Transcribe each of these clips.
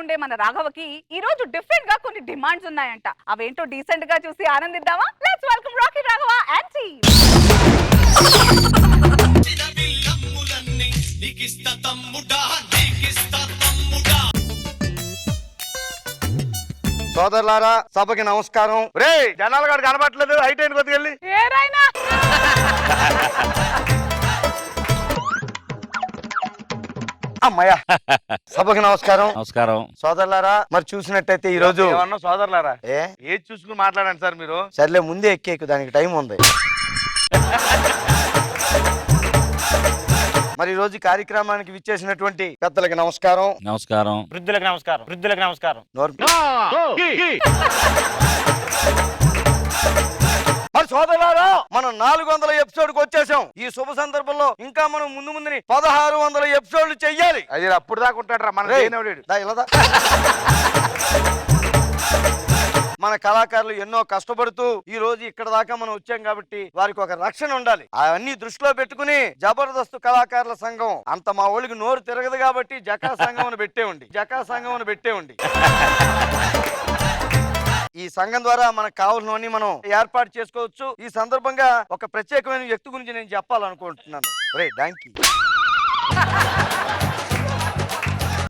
ఉండే మన రాఘవకి ఈ రోజు డిఫరెంట్ గా కొన్ని డిమాండ్స్ ఉన్నాయంట. అవేంటో డీసెంట్ గా చూసి ఆనందిద్దామా? Let's welcome Rocky Raghava and team. సోదరులారా, సభకి నమస్కారం. రే జనాల గారు కనబట్టలేదు, హైట్ అయిన కొద్దిగా అమ్మాయ. సభకి నమస్కారం. నమస్కారం సోదరులారా, మరి చూసినట్టయితే ఈ రోజు సోదరులారా ఏది చూసుకుని మాట్లాడండి సార్ మీరు. సర్లే ముందే ఎక్కేకు, దానికి టైం ఉంది. మరి ఈ రోజు కార్యక్రమానికి విచ్చేసినటువంటి పెద్దలకి నమస్కారం. నమస్కారం వృద్ధులకు నమస్కారం. వృద్ధులకు నమస్కారం. మరి సోదరులారా, మనం 400 ఎపిసోడ్కి వచ్చేసాం. ఈ శుభ సందర్భంలో ఇంకా మనం ముందుని 1600 ఎపిసోడ్లు చెయ్యాలి. అది అప్పుడు దాకా ఉంటాడు మన మన కళాకారులు ఎన్నో కష్టపడుతూ ఈ రోజు ఇక్కడ దాకా మనం వచ్చాం కాబట్టి వారికి ఒక రక్షణ ఉండాలి. అవన్నీ దృష్టిలో పెట్టుకుని జబర్దస్త్ కళాకారుల సంఘం అంత మా ఊళ్ళకి నోరు తిరగదు కాబట్టి జకా సంఘం పెట్టేవండి. ఈ సంఘం ద్వారా మనకు కావాల్సినవన్నీ మనం ఏర్పాటు చేసుకోవచ్చు. ఈ సందర్భంగా ఒక ప్రత్యేకమైన వ్యక్తి గురించి నేను చెప్పాలనుకుంటున్నాను. డాంకీ,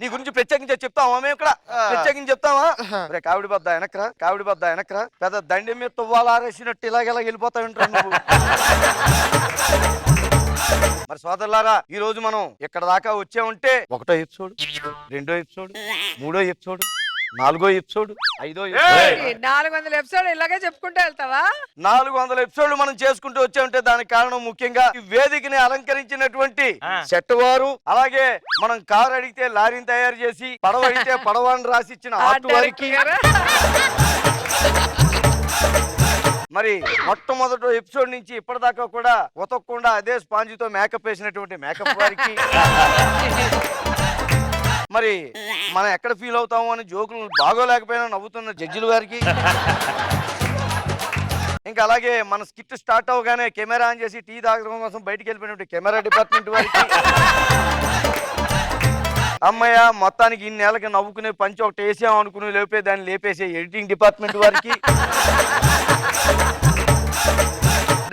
నీ గురించి ప్రత్యేకించి చెప్తావా? మేము ఇక్కడ ప్రత్యేకించి చెప్తావా? రే కావిడి బద్ద వెనక్రా, పెద్ద దండి మీద తువ్వాలారేసినట్టు ఇలాగెలా వెళ్ళిపోతా ఉంటారు నువ్వు. మరి సోదరులారా, ఈ రోజు మనం ఇక్కడ దాకా వచ్చామంటే 1వ ఎపిసోడ్, 2వ ఎపిసోడ్, 3వ ఎపిసోడ్, 4వ ఎపిసోడ్, 5వ ఎపిసోడ్, 400 ఎపిసోడ్ ఇలాగే చెప్పుకుంటూ వెళ్తావా? 400 ఎపిసోడ్లు మనం చేసుకుంటూ వచ్చామంటే దానికి కారణం ముఖ్యంగా ఈ వేదికని అలంకరించినటువంటి సెట్ వారు, అలాగే మనం కారు అడిగితే లారీని తయారు చేసి, పడవ అడిగితే పడవని రాసి ఇచ్చిన ఆర్ట్ వారికి, మరి మొట్టమొదటి ఎపిసోడ్ నుంచి ఇప్పటిదాకా కూడా ఉతకకుండా అదే స్పాంజితో మేకప్ వేసినటువంటి మేకప్ వారికి, మరి మనం ఎక్కడ ఫీల్ అవుతాము అని జోకులు బాగోలేకపోయినా నవ్వుతున్న జడ్జిల వారికి, ఇంకా అలాగే మన స్కిట్ స్టార్ట్ అవగానే కెమెరా ఆన్ చేసి టీ తాగడం కోసం బయటికి వెళ్ళిపోయినటువంటి కెమెరా డిపార్ట్మెంట్ వారికి, అమ్మయ్య మొత్తానికి ఇన్ని నెలకి నవ్వుకునే పంచి ఒకటి వేసాం అనుకుని లేపే దాన్ని లేపేసే ఎడిటింగ్ డిపార్ట్మెంట్ వారికి,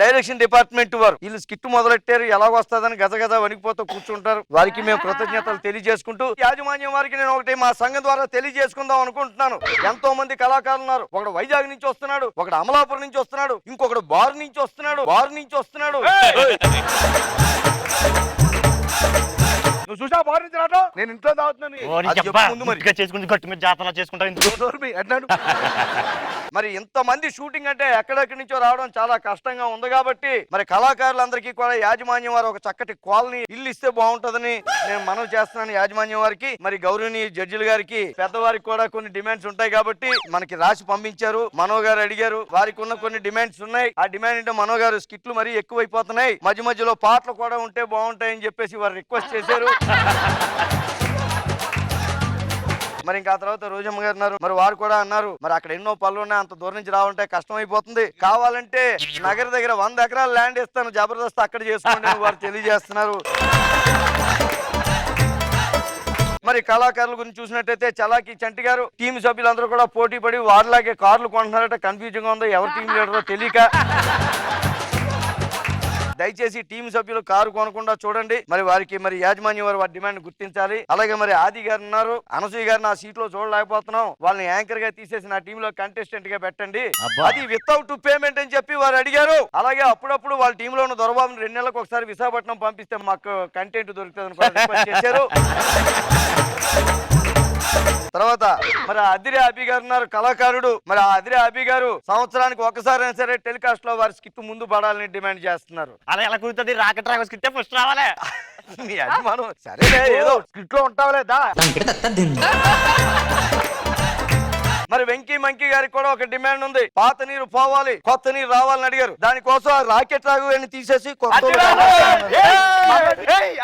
డైరెక్షన్ డిపార్ట్మెంట్ వారు వీళ్ళు స్కిట్ మొదలెట్టారు, ఎలాగొస్తుందని గజగజ వణికిపోతూ కూర్చుంటారు. వారికి మేము కృతజ్ఞతలు తెలియజేసుకుంటూ యాజమాన్యం వారికి నేను ఒకటి మా సంఘం ద్వారా తెలియజేసుకుందాం అనుకుంటున్నాను. ఎంతో మంది కళాకారులు ఉన్నారు. ఒకడు వైజాగ్ నుంచి వస్తున్నాడు, ఒకడు అమలాపురం నుంచి వస్తున్నాడు, ఇంకొకడు బారు నుంచి వస్తున్నాడు. నువ్వు చూసా బారు నుంచి రావడం? నేను ఇంట్లో మరి ఇంతమంది షూటింగ్ అంటే ఎక్కడెక్కడి నుంచో రావడం చాలా కష్టంగా ఉంది కాబట్టి మరి కళాకారులందరికీ కూడా యాజమాన్యం వారు ఒక చక్కటి కాలనీ ఇల్లు ఇస్తే బాగుంటుందని నేను మనవి చేస్తున్నాను యాజమాన్యం వారికి. మరి గౌరవనీయ జడ్జిల గారికి, పెద్దవారికి కూడా కొన్ని డిమాండ్స్ ఉంటాయి కాబట్టి మనకి రాసి పంపించారు. మనో గారు అడిగారు, వారికి ఉన్న కొన్ని డిమాండ్స్ ఉన్నాయి. ఆ డిమాండ్ అంటే మనో గారు స్కిట్లు మరీ ఎక్కువైపోతున్నాయి, మధ్య మధ్యలో పాటలు కూడా ఉంటే బాగుంటాయని చెప్పేసి వారు రిక్వెస్ట్ చేశారు. మరి ఇంకా తర్వాత రోజమ్మ గారు ఉన్నారు, మరి వారు కూడా అన్నారు మరి అక్కడ ఎన్నో పనులు ఉన్నాయి, అంత దూరం నుంచి రావాలంటే కష్టం అయిపోతుంది, కావాలంటే నగర దగ్గర 100 ఎకరాలు ల్యాండ్ ఇస్తాను, జబర్దస్త్ అక్కడ చేసుకోండి అని వారు తెలియజేస్తున్నారు. మరి కళాకారుల గురించి చూసినట్టయితే చలాకి చంటి గారు టీం సభ్యులందరూ కూడా పోటీ పడి వారిలాగే కార్లు కొంటున్నారట. కన్ఫ్యూజన్ గా ఉందో, ఎవరు టీం లీడరో తెలియక. దయచేసి టీం సభ్యులు కారు కొనకుండా చూడండి. మరి వారికి మరి యాజమాన్యం వారి డిమాండ్ గుర్తించాలి. అలాగే మరి ఆది గారు ఉన్నారు, అనసూయ గారు నా సీట్ లో చూడలేకపోతున్నాం, వాళ్ళని యాంకర్ గా తీసేసి నా టీమ్ లో కంటెస్టెంట్ గా పెట్టండి, అది వితౌట్ పేమెంట్ అని చెప్పి వారు అడిగారు. అలాగే అప్పుడప్పుడు వాళ్ళ టీంలో ఉన్న దొరబాబుని 2 నెలలకు ఒకసారి విశాఖపట్నం పంపిస్తే మాకు కంటెంట్ దొరుకుతుంది చేశారు. తర్వాత మరి అదిరే అభి గారు ఉన్నారు, కళాకారుడు. మరి ఆ అదిరే అభి గారు సంవత్సరానికి ఒకసారి అయినా సరే టెలికాస్ట్ లో వారి స్కిట్ ముందు పడాలని డిమాండ్ చేస్తున్నారు. అలా ఎలా కుదురుతుంది? రాకెట్ రాక స్కిట్ ఫస్ట్ రావాలి. మీ అభిమానం సరే, ఏదో స్కిట్ లో ఉంటావలేదా? మరి వెంకీ మంకీ గారికి కూడా ఒక డిమాండ్ ఉంది. పాత నీరు పోవాలి, కొత్త నీరు రావాలని అడిగారు. దానికోసం ఆ రాకెట్ రాగు తీసేసి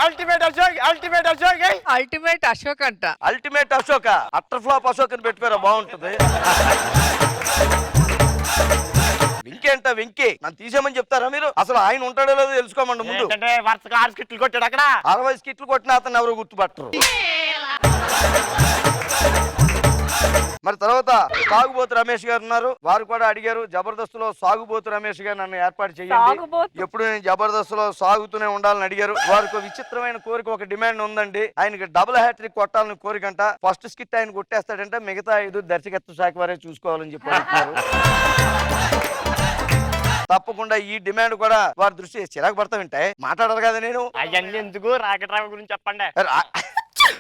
అల్టిమేట్ అశోక్ అంట. Ultimate Ashoka, utter flop Ashok అని పెట్టుకోరా బాగుంటుంది. వెంకీ వెంకీ నన్ను తీసేమని చెప్తారా మీరు? అసలు ఆయన ఉంటాడో లేదో తెలుసుకోమండి ముందు. 6 స్కిట్లు కొట్టాడు అక్కడ. 60 స్కిట్లు కొట్టిన అతను ఎవరు గుర్తుపట్టరు. మరి తర్వాత సాగుబోతు రమేష్ గారు ఉన్నారు, వారు కూడా అడిగారు జబర్దస్త్ లో సాగుబోతు రమేష్ గారు నన్ను ఏర్పాటు చేయండి, సాగుబోతు. ఎప్పుడు నేను జబర్దస్త్ లో సాగుతూనే ఉండాలని అడిగారు. వారికి ఒక విచిత్రమైన కోరిక, ఒక డిమాండ్ ఉందండి. ఆయనకి డబుల్ హ్యాట్రిక్ కొట్టాలని కోరికంట. ఫస్ట్ స్కిట్ ఆయన కొట్టేస్తాడంటే మిగతా 5 దర్శకత్వ శాఖ వారే చూసుకోవాలని చెప్పి అంటున్నారు. తప్పకుండా ఈ డిమాండ్ కూడా వారి దృష్టి చిరాకు పడతా వింటాయి, మాట్లాడారు కదా నేను. అవన్నీ ఎందుకు రాకెట్ రావు గురించి చెప్పండి.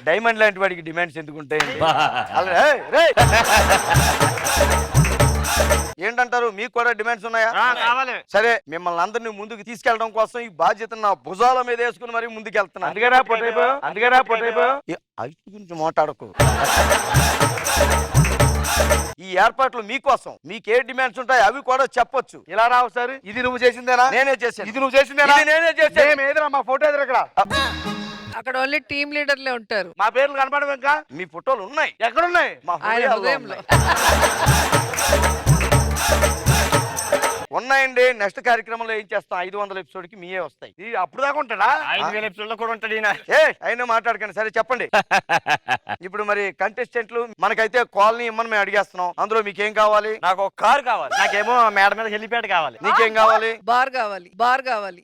డైమండ్ లాంటి వాడికి డిమాండ్స్ ఎందుకు ఉంటాయండి? ఏంటంటారు, మీకు కూడా డిమాండ్స్ ఉన్నాయా? కావాలి. సరే, మిమ్మల్ని అందరినీ ముందుకు తీసుకెళ్ళడం కోసం ఈ బాధ్యతను నా భుజాల మీద వేసుకుని మరి ముందుకు వెళ్తున్నా. అందుకేనా పొట్టైపోయావు? ఐదు గురించి మాట్లాడకు. ఈ ఏర్పాట్లు మీకోసం, మీకే డిమాండ్స్ ఉంటాయి అవి కూడా చెప్పొచ్చు. ఇలా రావు సార్, ఇది నువ్వు చేసిందేనా? నేనే చేశాను. ఇది నువ్వు చేసిందేనా? ఇది నేనే చేశాను. ఏదిరా మా ఫోటో ఎదురు ఇక్కడ? అక్కడ ఓన్లీ టీమ్ లీడర్లే ఉంటారు. మా పేర్లు కనపడవు ఇంకా? మీ ఫోటోలు ఉన్నాయి. ఎక్కడున్నాయి? మా ఆయన హృదయాల్లో హృదయంలో. ఉన్నాయండి. నెక్స్ట్ కార్యక్రమంలో ఏం చేస్తాం, 500 ఎపిసోడ్ కి మీయే వస్తాయి. ఇది అప్పుడు దాకా ఉంటాడా? 5,000 ఎపిసోడ్లో కూడా ఉంటాడు ఈయన. అయినా మాట్లాడకండి. సరే చెప్పండి. ఇప్పుడు మరి కంటెస్టెంట్లు మనకైతే కాలనీ ఇమ్మని మేము అడిగేస్తున్నాం. అందులో మీకేం కావాలి? నాకు ఒక కారు కావాలి. నాకేమో మేడ మీద హెలిప్యాడ్ కావాలి. నీకేం కావాలి? బార్ కావాలి, బార్ కావాలి.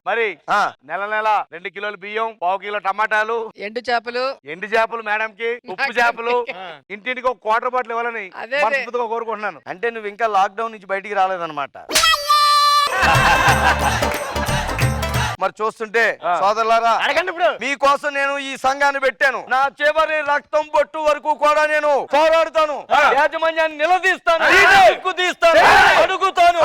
మరి ఆ, నెల 2 కిలోలు బియ్యం, 1/4 కిలో టమాటాలు, ఎండు చేపలు. ఎండు చేపలు మేడం కి, ఉప్పు చేపలు, ఇంటింటికి ఒక క్వార్టర్ బాటిల్ ఇవ్వాలని అదే. మనస్ఫూర్తిగా కోరుకుంటున్నాను. అంటే నువ్వు ఇంకా లాక్డౌన్ నుంచి బయటికి రాలేదన్నమాట. మరి చూస్తుంటే సోదరులారా, అడగండి ఇప్పుడు. మీకోసం నేను ఈ సంఘాన్ని పెట్టాను. నా చివరి రక్తం బొట్టు వరకు కూడా నేను పోరాడుతాను, యాజమాన్యాన్ని నిలదీస్తాను, తీస్తాను, అడుగుతాను.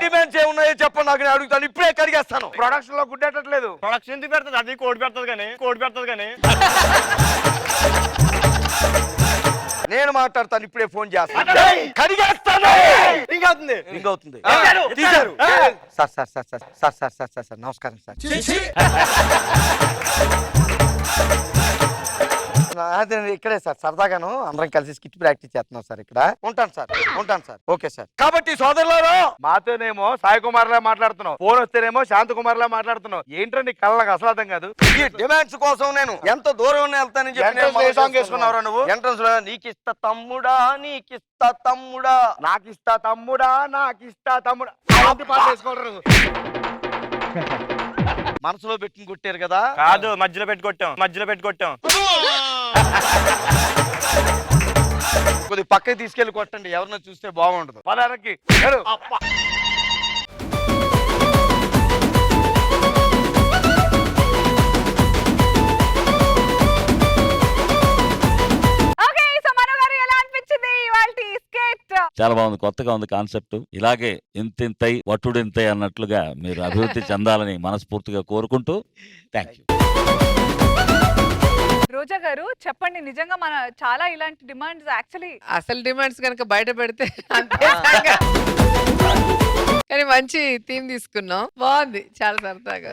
డిమాండ్స్ ఏమున్నాయో చెప్పండి, నాకు నేను అడుగుతాను. ఇప్పుడే కడిగేస్తాను. ప్రొడక్షన్ లో గుడ్డేటట్లేదు. ప్రొడక్షన్ ఎందుకు పెడుతుంది? అది కోడి పెడుతుంది కానీ నేను మాట్లాడతాను, ఇప్పుడే ఫోన్ చేస్తాను. కడిగేస్తాను. ఇంకా అవుతుంది. రింగ్ అవుతుంది. తీశారు. తీశారు. Sir sir sir sir sir sir sir sir sir నమస్కారం సార్. అదే ఇక్కడే సార్, సరదాగాను అందరం కలిసి స్కిట్ ప్రాక్టీస్ చేస్తున్నాం సార్. ఇక్కడ ఉంటాను సార్, ఉంటాను సార్. Okay sir. కాబట్టి సోదరులారా, మాతోనేమో సాయి కుమార్ లా మాట్లాడుతున్నావు, ఫోన్ వస్తేనేమో శాంత కుమార్ లా మాట్లాడుతున్నావు. ఏంటో నీ కళ్ళకు అసలు అర్థం కాదు. ఈ డిమాండ్స్ కోసం నేను ఎంత దూరం వెళ్తానని చెప్పి Entrance ఏ song వేసుకున్నావురా నువ్వు? ఎంట్రన్స్ లో నీకిస్తా తమ్ముడా, నీకిస్తా తమ్ముడా, నాకిస్తా తమ్ముడా, నాకిస్తా తమ్ముడా అలాంటి పాట వేసుకోవడం నువ్వు. మనసులో పెట్టుకుని కొట్టారు కదా. కాదు, మధ్యలో పెట్టి కొట్టాం. కొద్ది పక్కకి తీసుకెళ్లి కొట్టండి, ఎవరినో చూస్తే బాగుండదు. పదానికి ఓకే, సో మనో గారు ఎలా అనిపించింది ఇవాల్టి స్కెట్? చాలా బాగుంది, కొత్తగా ఉంది కాన్సెప్ట్. ఇలాగే ఇంతింతై వట్టుడింతై అన్నట్లుగా మీరు అభివృద్ధి చెందాలని మనస్ఫూర్తిగా కోరుకుంటూ థ్యాంక్ యూ. రోజా గారు చెప్పండి, నిజంగా మన చాలా ఇలాంటి డిమాండ్స్ యాక్చువల్లీ అసలు డిమాండ్స్ కనుక బయట పెడితే అంతే సంగతి. కానీ మంచి థీమ్ తీసుకున్నాం, బాగుంది, చాలా సరదాగా.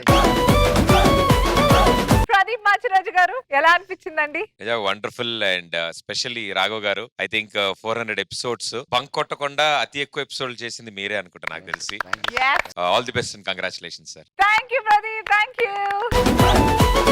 ప్రదీప్ మాచిరాజు గారు ఎలా అనిపించిందండి? వండర్ఫుల్ అండ్ స్పెషల్లీ రాఘవ్ గారు, ఐ థింక్ 400 ఎపిసోడ్స్ బంక్ కొట్టకుండా అతి ఎక్కువ ఎపిసోడ్లు చేసింది మీరే అనుకుంటా నాకు తెలిసి. Yes. All the best and congratulation sir. Thank you, Pradeep. Thank you.